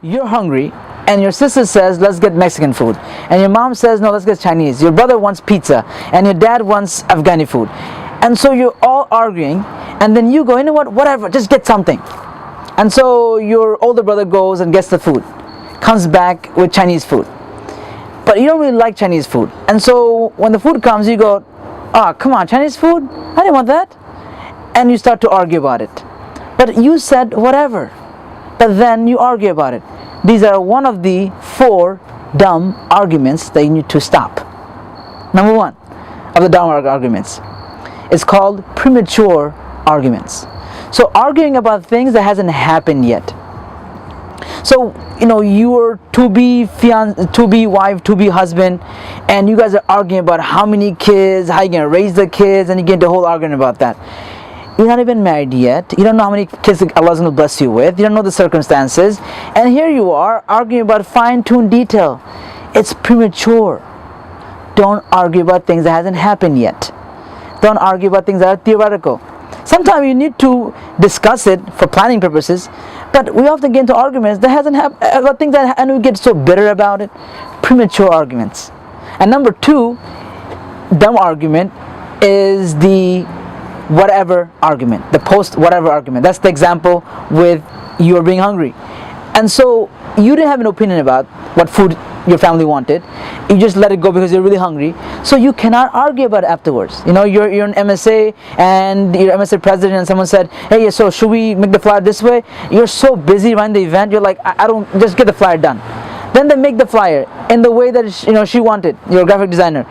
You're hungry and your sister says let's get Mexican food, and your mom says no, let's get Chinese. Your brother wants pizza and your dad wants Afghani food, and so you're all arguing, and then you go, you know what, whatever, just get something. And so your older brother goes and gets the food, comes back with Chinese food, but you don't really like Chinese food, and so when the food comes you go, oh come on, Chinese food, I didn't want that, and you start to argue about it. But you said whatever, but then you argue about it. These are one of the 4 dumb arguments that you need to stop. Number 1 of the dumb arguments is called premature arguments. So arguing about things that hasn't happened yet. So you're to be wife, to be husband, and you guys are arguing about how many kids, how you're gonna raise the kids, and you get into a whole argument about that. You're not even married yet. You don't know how many kids Allah's going to bless you with. You don't know the circumstances. And here you are arguing about fine-tuned detail. It's premature. Don't argue about things that hasn't happened yet. Don't argue about things that are theoretical. Sometimes you need to discuss it for planning purposes, but we often get into arguments that hasn't happened, about things that, and we get so bitter about it. Premature arguments. And number 2, dumb argument is the whatever argument, the post whatever argument. That's the example with you are being hungry, and so you didn't have an opinion about what food your family wanted. You just let it go because you're really hungry, so you cannot argue about it afterwards. You're an MSA and you're MSA president, and someone said, hey, so should we make the flyer this way? You're so busy running the event, you're like, I don't, just get the flyer done. Then they make the flyer in the way that she wanted, your graphic designer,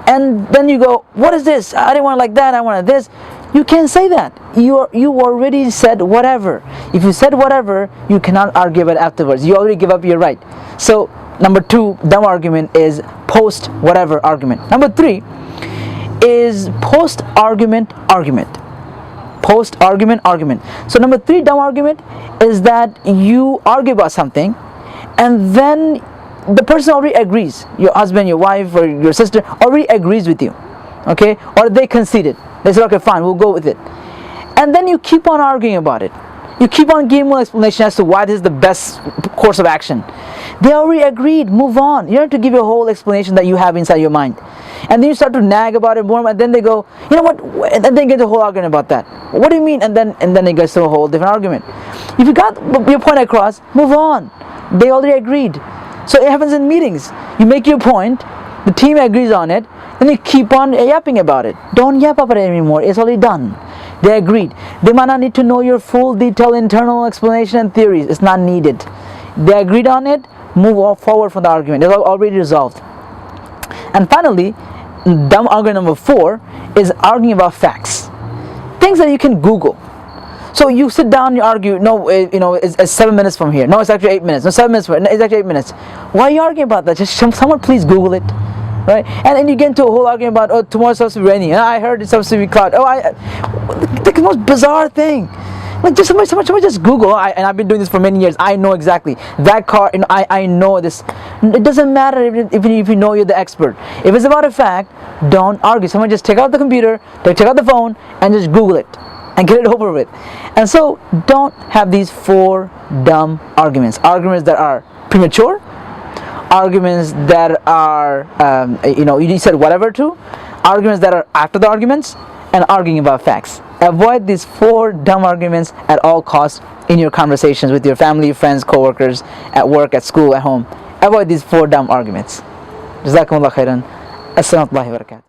and then you go, what is this? I didn't want it like that, I wanted this. You can't say that. You already said whatever. If you said whatever, you cannot argue about it afterwards. You already give up your right. So number 2 dumb argument is post whatever argument. Number 3 is post argument argument. Post argument argument. So number 3 dumb argument is that you argue about something and then the person already agrees. Your husband, your wife, or your sister already agrees with you. Okay? Or they conceded. They said, okay, fine, we'll go with it. And then you keep on arguing about it. You keep on giving more explanation as to why this is the best course of action. They already agreed, move on. You don't have to give a whole explanation that you have inside your mind. And then you start to nag about it more, and then they go, you know what, and then they get a whole argument about that. What do you mean? And then it gets to a whole different argument. If you got your point across, move on. They already agreed. So it happens in meetings. You make your point, the team agrees on it, then you keep on yapping about it. Don't yap about it anymore. It's already done. They agreed. They might not need to know your full detailed internal explanation and theories. It's not needed. They agreed on it. Move forward from the argument. It's already resolved. And finally, dumb argument number 4 is arguing about facts. Things that you can Google. So you sit down, you argue. No, it's 7 minutes from here. No, it's actually 8 minutes. No, 7 minutes from here. It's actually 8 minutes. Why are you arguing about that? Just someone please Google it. Right? And then you get into a whole argument about, oh, tomorrow's supposed to be rainy, and I heard it's supposed to be cloud. The most bizarre thing. Like, just somebody just Google, and I've been doing this for many years. I know exactly that car. I know this. It doesn't matter if you know you're the expert. If it's about a fact, don't argue. Someone just take out the computer, check out the phone, and just Google it and get it over with. And so, don't have these 4 dumb arguments. Arguments that are premature. Arguments that are, you said whatever to. Arguments that are after the arguments, and arguing about facts. Avoid these 4 dumb arguments at all costs in your conversations with your family, friends, co-workers, at work, at school, at home. Avoid these 4 dumb arguments. Jazakumullah khairan. Assalamu alaikum wa barakatuh.